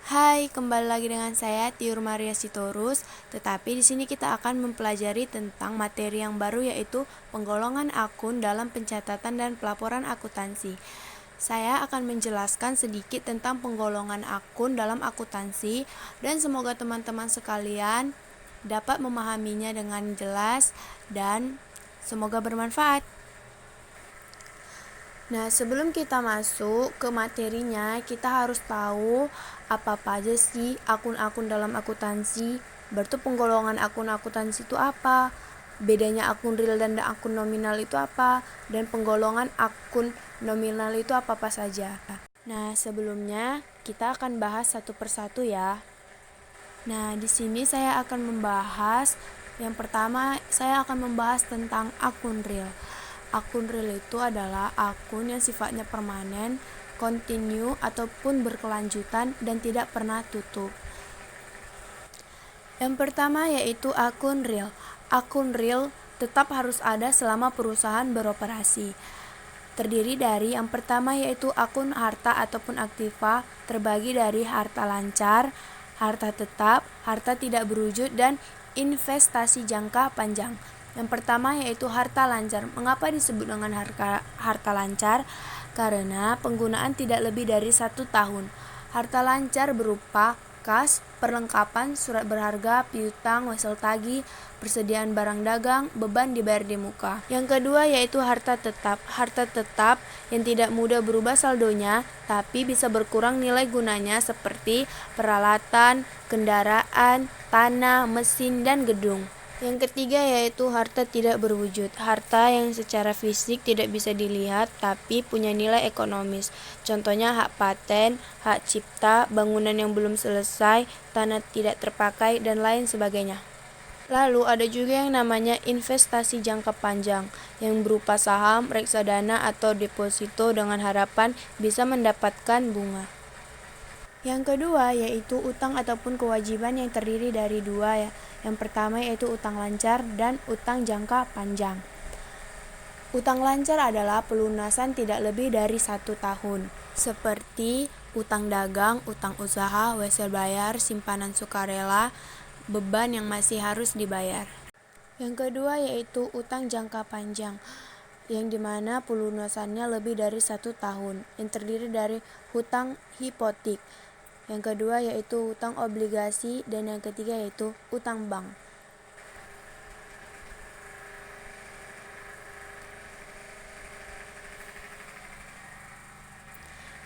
Hai, kembali lagi dengan saya Tiur Maria Sitorus. Tetapi di sini kita akan mempelajari tentang materi yang baru, yaitu penggolongan akun dalam pencatatan dan pelaporan akuntansi. Saya akan menjelaskan sedikit tentang penggolongan akun dalam akuntansi dan semoga teman-teman sekalian dapat memahaminya dengan jelas dan semoga bermanfaat. Nah, sebelum kita masuk ke materinya, kita harus tahu apa aja sih akun-akun dalam akuntansi. Berarti penggolongan akun akuntansi itu apa? Bedanya akun real dan akun nominal itu apa? Dan penggolongan akun nominal itu apa saja? Nah, sebelumnya kita akan bahas satu persatu ya. Nah, di sini saya akan membahas yang pertama, saya akan membahas tentang akun real. Akun real itu adalah akun yang sifatnya permanen, kontinu ataupun berkelanjutan dan tidak pernah tutup. Yang pertama yaitu akun real. Akun real tetap harus ada selama perusahaan beroperasi. Terdiri dari yang pertama yaitu akun harta ataupun aktiva, terbagi dari harta lancar, harta tetap, harta tidak berwujud, dan investasi jangka panjang. Yang pertama yaitu harta lancar. Mengapa disebut dengan harta lancar? Karena penggunaan tidak lebih dari 1 tahun. Harta lancar berupa kas, perlengkapan, surat berharga, piutang, wesel tagih, persediaan barang dagang, beban dibayar di muka. Yang kedua yaitu harta tetap. Harta tetap yang tidak mudah berubah saldonya, tapi bisa berkurang nilai gunanya seperti peralatan, kendaraan, tanah, mesin, dan gedung. Yang ketiga yaitu harta tidak berwujud. Harta yang secara fisik tidak bisa dilihat tapi punya nilai ekonomis. Contohnya hak paten, hak cipta, bangunan yang belum selesai, tanah tidak terpakai, dan lain sebagainya. Lalu ada juga yang namanya investasi jangka panjang yang berupa saham, reksadana, atau deposito dengan harapan bisa mendapatkan bunga. Yang kedua yaitu utang ataupun kewajiban yang terdiri dari dua ya. Yang pertama yaitu utang lancar dan utang jangka panjang. Utang lancar adalah pelunasan tidak lebih dari 1 tahun, seperti utang dagang, utang usaha, wesel bayar, simpanan sukarela, beban yang masih harus dibayar. Yang kedua yaitu utang jangka panjang, yang dimana pelunasannya lebih dari 1 tahun, yang terdiri dari hutang hipotek. Yang kedua yaitu utang obligasi, dan yang ketiga yaitu utang bank.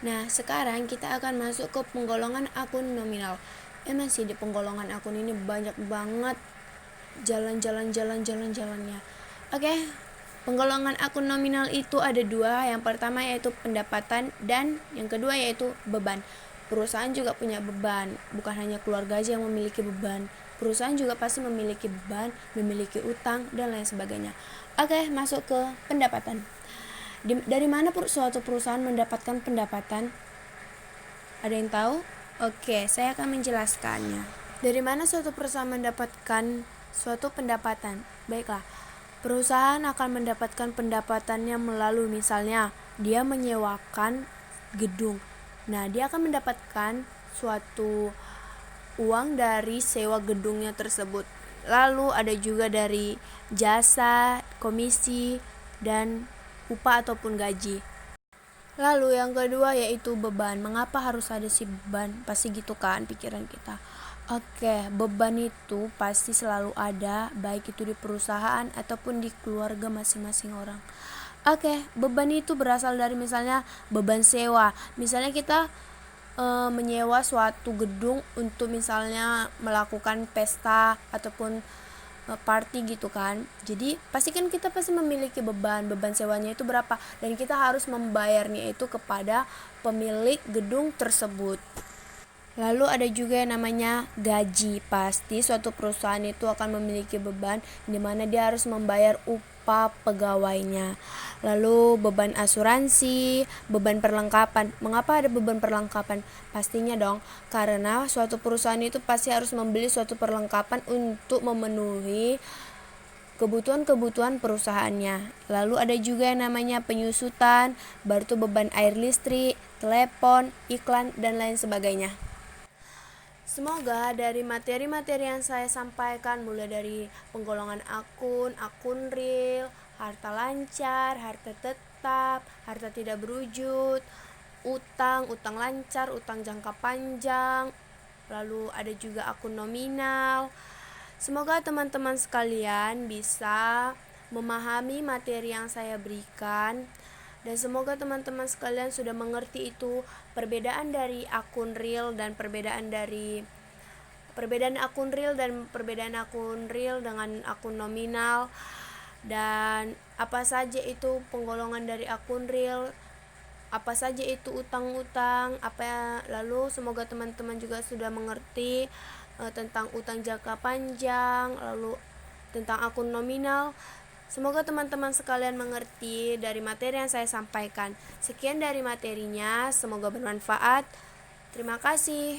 Nah, sekarang kita akan masuk ke penggolongan akun nominal. Emang sih di penggolongan akun ini banyak banget jalannya. Oke, penggolongan akun nominal itu ada dua. Yang pertama yaitu pendapatan dan yang kedua yaitu beban. Perusahaan juga punya beban, bukan hanya keluarga aja yang memiliki beban. Perusahaan juga pasti memiliki beban, memiliki utang, dan lain sebagainya. Oke, masuk ke pendapatan. Dari mana suatu perusahaan mendapatkan pendapatan? Ada yang tahu? Oke, saya akan menjelaskannya. Dari mana suatu perusahaan mendapatkan suatu pendapatan? Baiklah, perusahaan akan mendapatkan pendapatannya melalui misalnya dia menyewakan gedung. Nah, dia akan mendapatkan suatu uang dari sewa gedungnya tersebut. Lalu ada juga dari jasa, komisi, dan upah ataupun gaji. Lalu yang kedua yaitu beban. Mengapa harus ada si beban? Pasti gitu kan pikiran kita. Oke, beban itu pasti selalu ada, baik itu di perusahaan ataupun di keluarga masing-masing orang. Oke, beban itu berasal dari misalnya beban sewa. Misalnya kita menyewa suatu gedung untuk misalnya melakukan pesta ataupun party gitu kan. Jadi pasti kan kita pasti memiliki beban sewanya itu berapa, dan kita harus membayarnya itu kepada pemilik gedung tersebut. Lalu ada juga yang namanya gaji. Pasti suatu perusahaan itu akan memiliki beban di mana dia harus membayar upah pegawainya. Lalu beban asuransi, beban perlengkapan. Mengapa ada beban perlengkapan? Pastinya dong, karena suatu perusahaan itu pasti harus membeli suatu perlengkapan untuk memenuhi kebutuhan perusahaannya. Lalu ada juga yang namanya penyusutan, baru itu beban air listrik, telepon, iklan, dan lain sebagainya. Semoga dari materi-materi yang saya sampaikan, mulai dari penggolongan akun, akun real, harta lancar, harta tetap, harta tidak berwujud, utang, utang lancar, utang jangka panjang, lalu ada juga akun nominal. Semoga teman-teman sekalian bisa memahami materi yang saya berikan, dan semoga teman-teman sekalian sudah mengerti itu perbedaan dari akun real dan perbedaan akun real dengan akun nominal, dan apa saja itu penggolongan dari akun real, apa saja itu utang-utang, lalu semoga teman-teman juga sudah mengerti tentang utang jangka panjang, lalu tentang akun nominal. Semoga teman-teman sekalian mengerti dari materi yang saya sampaikan. Sekian dari materinya, semoga bermanfaat. Terima kasih.